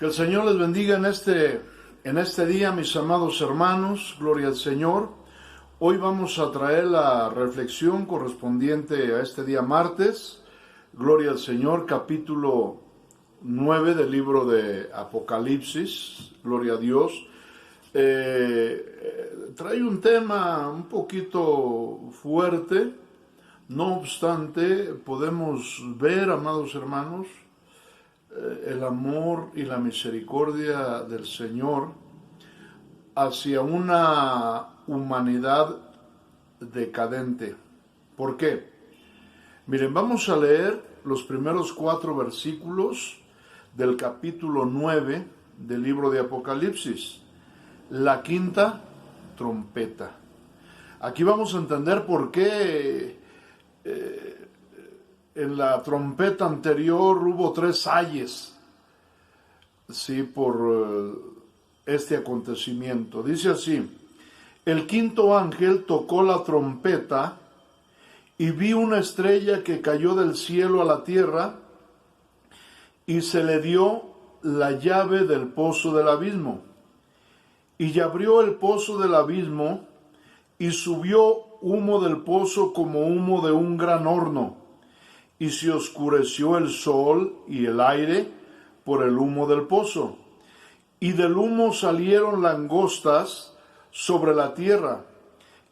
Que el Señor les bendiga en este día, mis amados hermanos. Gloria al Señor. Hoy vamos a traer la reflexión correspondiente a este día martes. Gloria al Señor, capítulo 9 del libro de Apocalipsis. Gloria a Dios. Trae un tema un poquito fuerte. No obstante, podemos ver, amados hermanos, el amor y la misericordia del Señor hacia una humanidad decadente. ¿Por qué? Miren, vamos a leer los primeros 4 versículos del capítulo 9 del libro de Apocalipsis, la quinta trompeta. Aquí vamos a entender por qué en la trompeta anterior hubo 3 ayes, sí, por este acontecimiento. Dice así: el quinto ángel tocó la trompeta y vi una estrella que cayó del cielo a la tierra y se le dio la llave del pozo del abismo. Y abrió el pozo del abismo y subió humo del pozo como humo de un gran horno. Y se oscureció el sol y el aire por el humo del pozo. Y del humo salieron langostas sobre la tierra,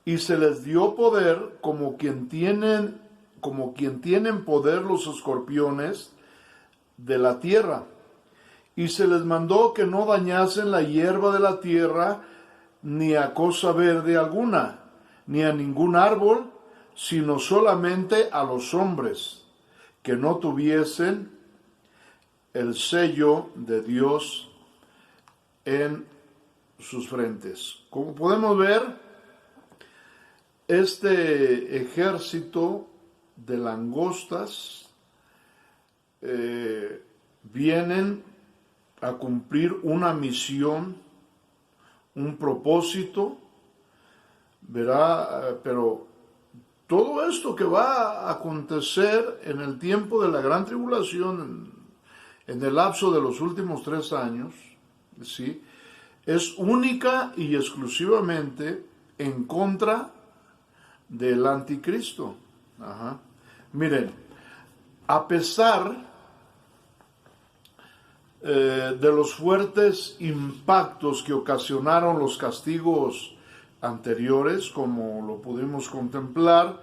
y se les dio poder como quien tienen poder los escorpiones de la tierra. Y se les mandó que no dañasen la hierba de la tierra, ni a cosa verde alguna, ni a ningún árbol, sino solamente a los hombres, que no tuviesen el sello de Dios en sus frentes. Como podemos ver, este ejército de langostas vienen a cumplir una misión, un propósito, ¿verdad? Pero todo esto que va a acontecer en el tiempo de la gran tribulación, en el lapso de los últimos 3 años, ¿sí?, es única y exclusivamente en contra del anticristo. Miren, a pesar de los fuertes impactos que ocasionaron los castigos anteriores, como lo pudimos contemplar,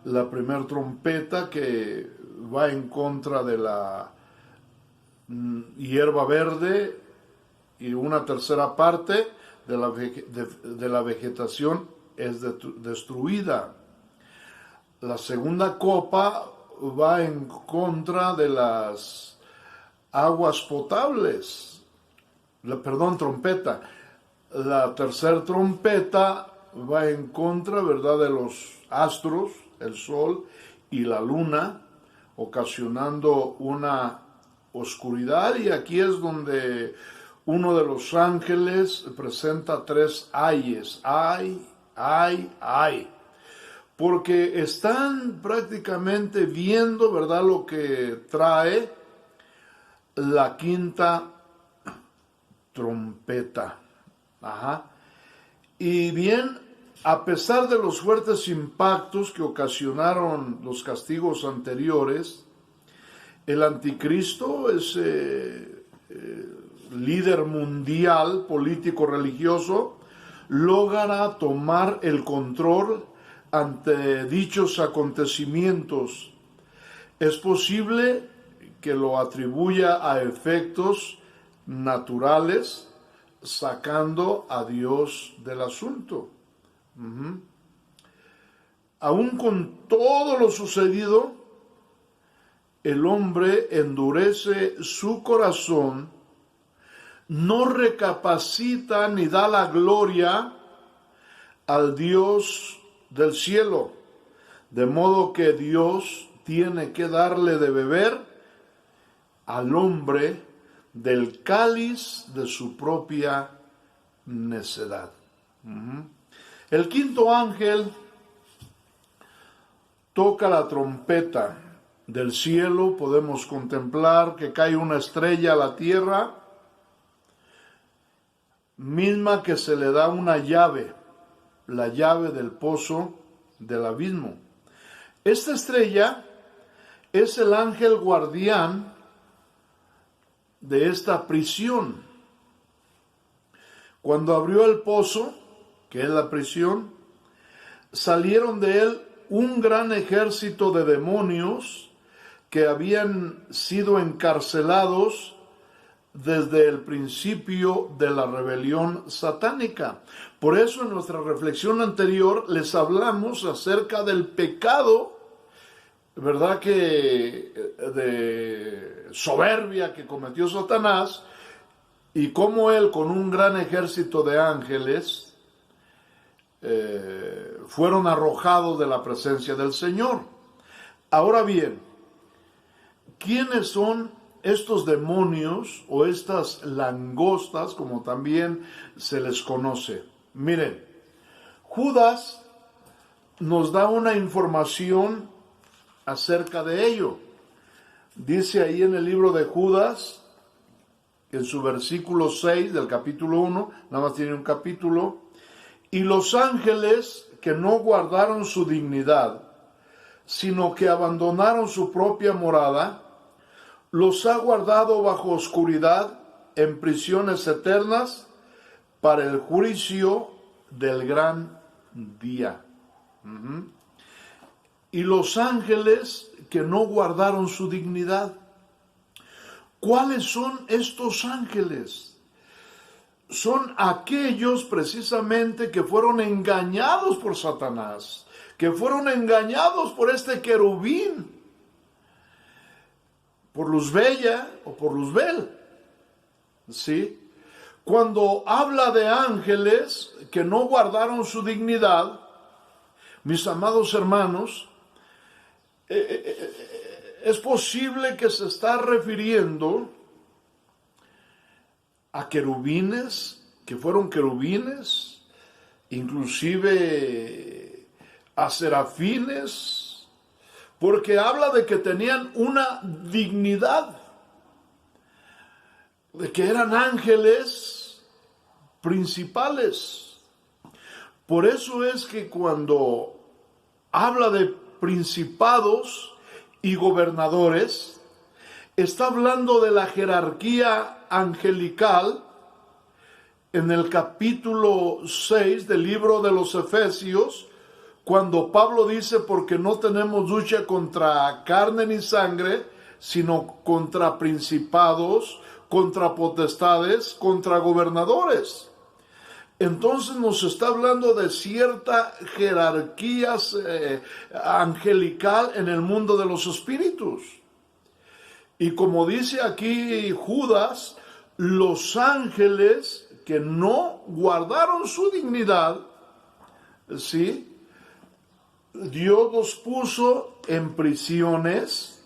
la primera trompeta que va en contra de la hierba verde y una tercera parte de la vegetación es destruida. La segunda copa va en contra de las aguas potables, trompeta. La tercera trompeta va en contra, ¿verdad?, de los astros, el sol y la luna, ocasionando una oscuridad. Y aquí es donde uno de los ángeles presenta 3 ayes. Ay, ay, ay. Porque están prácticamente viendo, ¿verdad?, lo que trae la quinta trompeta. Y bien, a pesar de los fuertes impactos que ocasionaron los castigos anteriores, el anticristo, ese líder mundial político-religioso, logra tomar el control ante dichos acontecimientos. Es posible que lo atribuya a efectos naturales, sacando a Dios del asunto. Aún con todo lo sucedido, el hombre endurece su corazón, no recapacita ni da la gloria al Dios del cielo, de modo que Dios tiene que darle de beber al hombre del cáliz de su propia necedad. El quinto ángel toca la trompeta. Del cielo podemos contemplar que cae una estrella a la tierra misma que se le da una llave, la llave del pozo del abismo. Esta estrella es el ángel guardián de esta prisión. Cuando abrió el pozo, que es la prisión, salieron de él un gran ejército de demonios que habían sido encarcelados desde el principio de la rebelión satánica. Por eso en nuestra reflexión anterior les hablamos acerca del pecado, ¿verdad?, que de soberbia que cometió Satanás, y cómo él con un gran ejército de ángeles fueron arrojados de la presencia del Señor. Ahora bien, ¿quiénes son estos demonios o estas langostas, como también se les conoce? Miren, Judas nos da una información acerca de ello. Dice ahí en el libro de Judas, en su versículo 6 del capítulo 1, nada más tiene un capítulo: y los ángeles que no guardaron su dignidad, sino que abandonaron su propia morada, los ha guardado bajo oscuridad en prisiones eternas para el juicio del gran día. Y los ángeles que no guardaron su dignidad. ¿Cuáles son estos ángeles? Son aquellos precisamente que fueron engañados por Satanás, que fueron engañados por este querubín, por Luzbella o por Luzbel, ¿sí? Cuando habla de ángeles que no guardaron su dignidad, mis amados hermanos, es posible que se está refiriendo a querubines, que fueron querubines, inclusive a serafines, porque habla de que tenían una dignidad, de que eran ángeles principales. Por eso es que cuando habla de principados y gobernadores, está hablando de la jerarquía angelical en el capítulo 6 del libro de los Efesios, cuando Pablo dice: porque no tenemos lucha contra carne ni sangre, sino contra principados, contra potestades, contra gobernadores. Entonces nos está hablando de cierta jerarquía angelical en el mundo de los espíritus. Y como dice aquí Judas, los ángeles que no guardaron su dignidad, ¿sí?, Dios los puso en prisiones,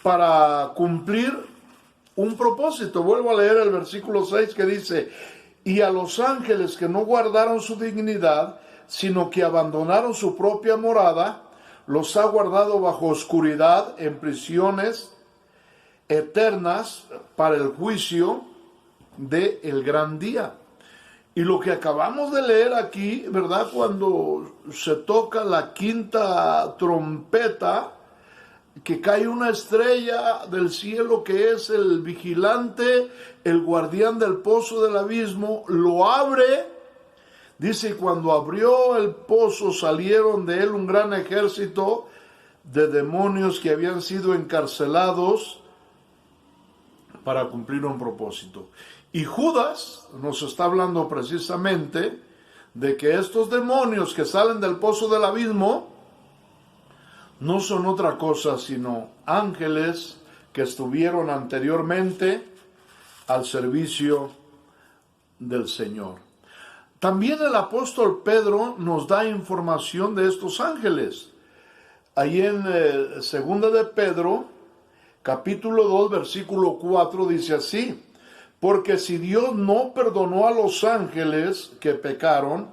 para cumplir un propósito. Vuelvo a leer el versículo 6 que dice: y a los ángeles que no guardaron su dignidad, sino que abandonaron su propia morada, los ha guardado bajo oscuridad en prisiones eternas para el juicio del gran día. Y lo que acabamos de leer aquí, ¿verdad?, cuando se toca la quinta trompeta, que cae una estrella del cielo que es el vigilante, el guardián del pozo del abismo, lo abre. Dice: cuando abrió el pozo salieron de él un gran ejército de demonios que habían sido encarcelados para cumplir un propósito. Y Judas nos está hablando precisamente de que estos demonios que salen del pozo del abismo no son otra cosa sino ángeles que estuvieron anteriormente al servicio del Señor. También el apóstol Pedro nos da información de estos ángeles. Ahí en 2 de Pedro, capítulo 2, versículo 4, dice así: porque si Dios no perdonó a los ángeles que pecaron,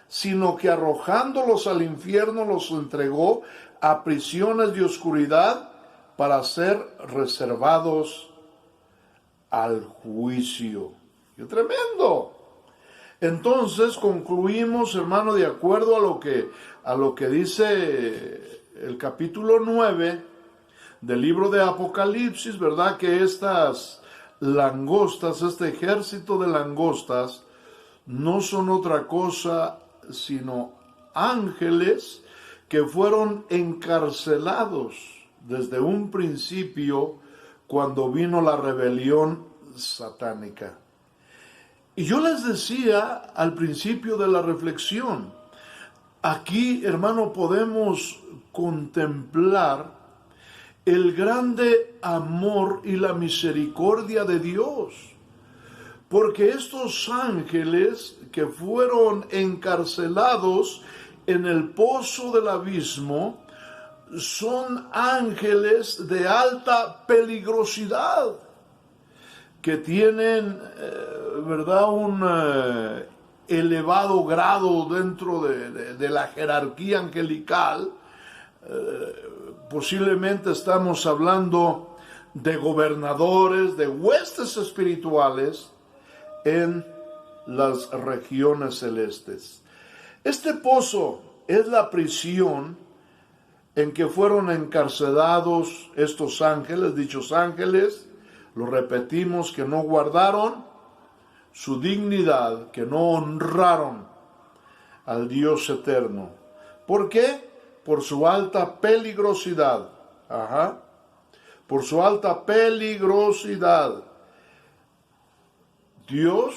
sino que arrojándolos al infierno los entregó a prisiones de oscuridad para ser reservados al juicio. ¡Qué tremendo! Entonces concluimos, hermano, de acuerdo a lo que dice el capítulo 9 del libro de Apocalipsis, ¿verdad? Que estas langostas, este ejército de langostas, no son otra cosa sino ángeles que fueron encarcelados desde un principio cuando vino la rebelión satánica. Y yo les decía al principio de la reflexión, aquí, hermano, podemos contemplar el grande amor y la misericordia de Dios. Porque estos ángeles que fueron encarcelados en el pozo del abismo son ángeles de alta peligrosidad, que tienen, ¿verdad?, un elevado grado dentro de la jerarquía angelical. Posiblemente estamos hablando de gobernadores, de huestes espirituales en las regiones celestes. Este pozo es la prisión en que fueron encarcelados estos ángeles, dichos ángeles, lo repetimos, que no guardaron su dignidad, que no honraron al Dios eterno. ¿Por qué? Por su alta peligrosidad. Por su alta peligrosidad. Dios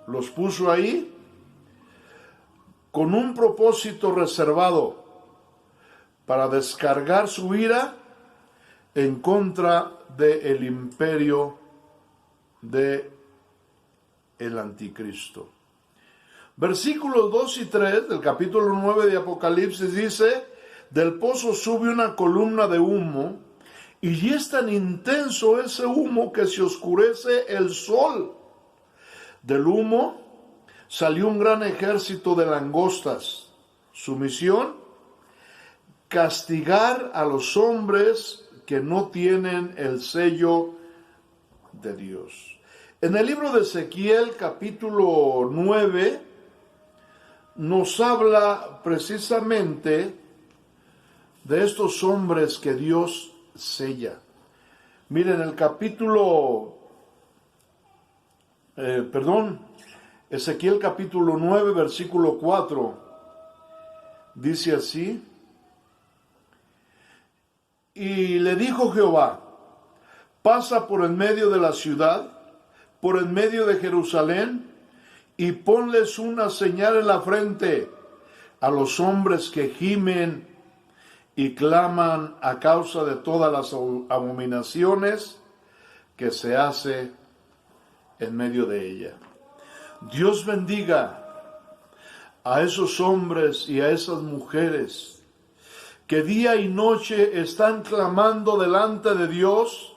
los puso ahí con un propósito reservado para descargar su ira en contra del imperio de el anticristo. Versículos 2 y 3 del capítulo 9 de Apocalipsis dice: del pozo sube una columna de humo, y es tan intenso ese humo que se oscurece el sol. Del humo salió un gran ejército de langostas. Su misión: castigar a los hombres que no tienen el sello de Dios. En el libro de Ezequiel, capítulo 9, nos habla precisamente de estos hombres que Dios sella. Miren, el capítulo, Ezequiel capítulo 9, versículo 4, dice así: y le dijo Jehová, pasa por en medio de la ciudad, por en medio de Jerusalén, y ponles una señal en la frente a los hombres que gimen y claman a causa de todas las abominaciones que se hace en medio de ella. Dios bendiga a esos hombres y a esas mujeres que día y noche están clamando delante de Dios,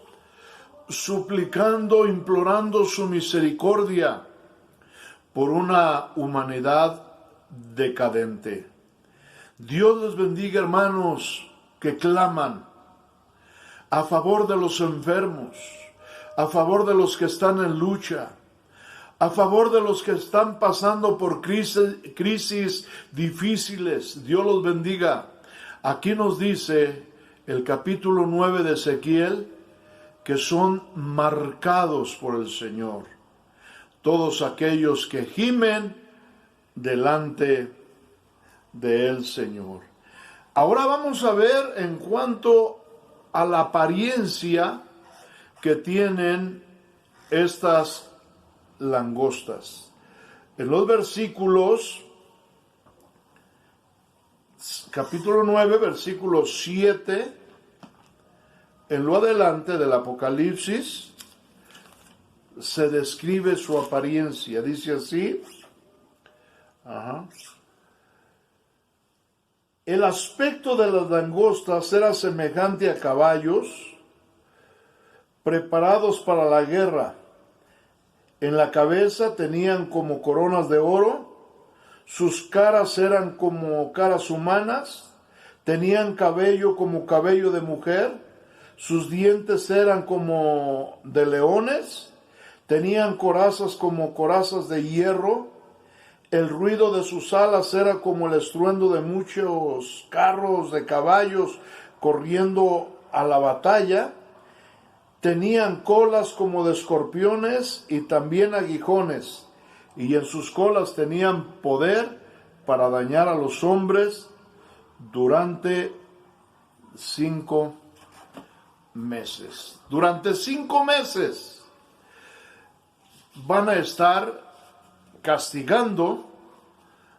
suplicando, implorando su misericordia por una humanidad decadente. Dios les bendiga, hermanos, que claman a favor de los enfermos, a favor de los que están en lucha, a favor de los que están pasando por crisis difíciles. Dios los bendiga. Aquí nos dice el capítulo 9 de Ezequiel que son marcados por el Señor todos aquellos que gimen delante del Señor. Ahora vamos a ver en cuanto a la apariencia que tienen estas langostas. En los versículos, capítulo 9, versículo 7, en lo adelante del Apocalipsis, se describe su apariencia. Dice así: el aspecto de las langostas era semejante a caballos preparados para la guerra. En la cabeza tenían como coronas de oro, sus caras eran como caras humanas, tenían cabello como cabello de mujer, sus dientes eran como de leones, tenían corazas como corazas de hierro, el ruido de sus alas era como el estruendo de muchos carros de caballos corriendo a la batalla, tenían colas como de escorpiones y también aguijones, y en sus colas tenían poder para dañar a los hombres durante 5 meses. Durante 5 meses van a estar castigando,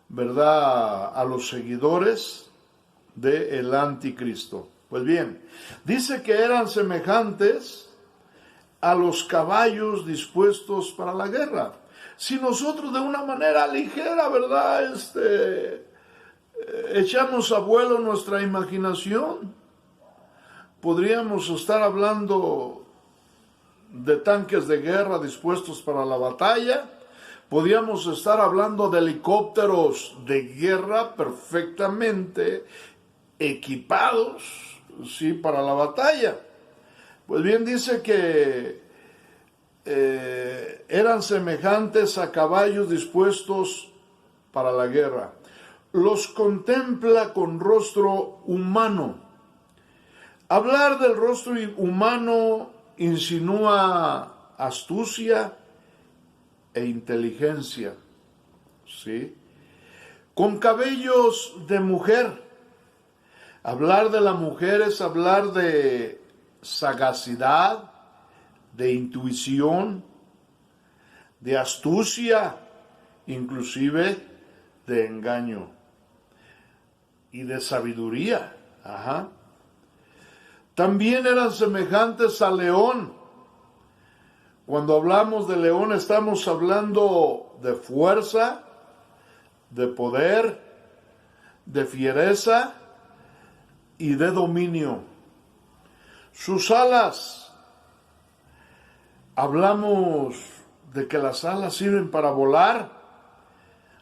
¿verdad?, a los seguidores del anticristo. Pues bien, dice que eran semejantes a los caballos dispuestos para la guerra. Si nosotros de una manera ligera, ¿verdad?, echamos a vuelo nuestra imaginación, podríamos estar hablando de tanques de guerra dispuestos para la batalla, podríamos estar hablando de helicópteros de guerra perfectamente equipados, sí, para la batalla. Pues bien, dice que eran semejantes a caballos dispuestos para la guerra. Los contempla con rostro humano. Hablar del rostro humano insinúa astucia e inteligencia, ¿sí? Con cabellos de mujer. Hablar de la mujer es hablar de sagacidad, de intuición, de astucia, inclusive de engaño y de sabiduría. Ajá. También eran semejantes al león. Cuando hablamos de león estamos hablando de fuerza, de poder, de fiereza y de dominio. Sus alas, hablamos de que las alas sirven para volar,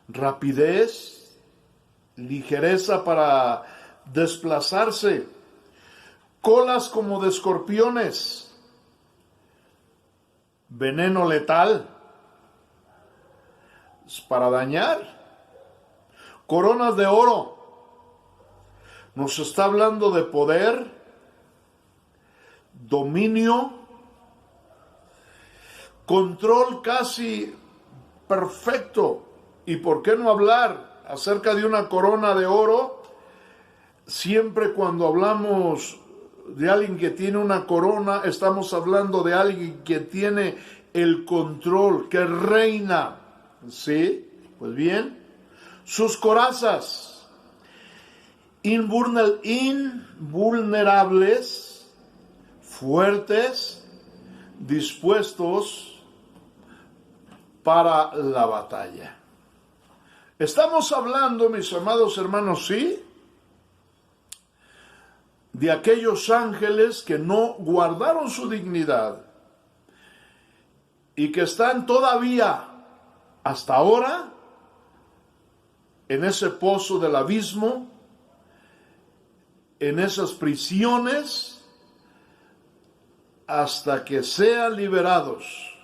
rapidez, ligereza para desplazarse, colas como de escorpiones, veneno letal para dañar, coronas de oro. Nos está hablando de poder, dominio, control casi perfecto. ¿Y por qué no hablar acerca de una corona de oro? Siempre cuando hablamos de alguien que tiene una corona, estamos hablando de alguien que tiene el control, que reina. ¿Sí? Pues bien, sus corazas invulnerables, fuertes, dispuestos para la batalla. Estamos hablando, mis amados hermanos, sí, de aquellos ángeles que no guardaron su dignidad y que están todavía, hasta ahora, en ese pozo del abismo, en esas prisiones, hasta que sean liberados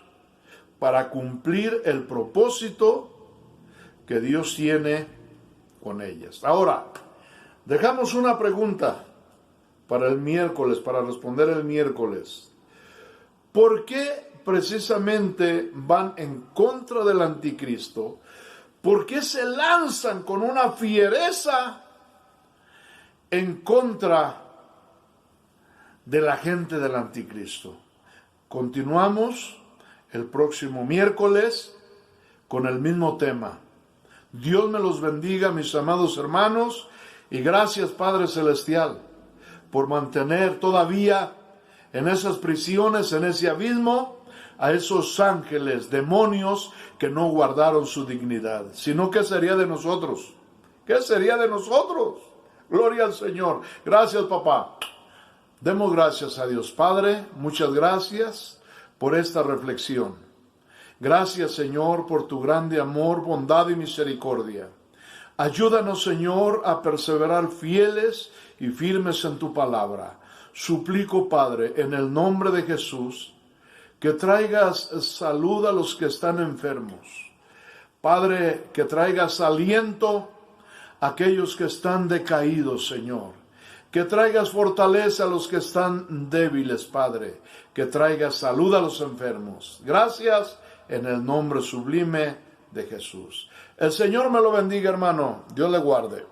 para cumplir el propósito que Dios tiene con ellas. Ahora, dejamos una pregunta para el miércoles, para responder el miércoles. ¿Por qué precisamente van en contra del anticristo? ¿Por qué se lanzan con una fiereza en contra de la gente del anticristo? Continuamos el próximo miércoles con el mismo tema. Dios me los bendiga, mis amados hermanos, y gracias, Padre Celestial, por mantener todavía en esas prisiones, en ese abismo, a esos ángeles, demonios que no guardaron su dignidad. Sino, ¿qué sería de nosotros? ¿Qué sería de nosotros? Gloria al Señor. Gracias, papá. Demos gracias a Dios. Padre, muchas gracias por esta reflexión. Gracias, Señor, por tu grande amor, bondad y misericordia. Ayúdanos, Señor, a perseverar fieles y firmes en tu palabra. Suplico, Padre, en el nombre de Jesús, que traigas salud a los que están enfermos. Padre, que traigas aliento a aquellos que están decaídos, Señor. Que traigas fortaleza a los que están débiles, Padre. Que traigas salud a los enfermos. Gracias en el nombre sublime de Jesús. El Señor me lo bendiga, hermano. Dios le guarde.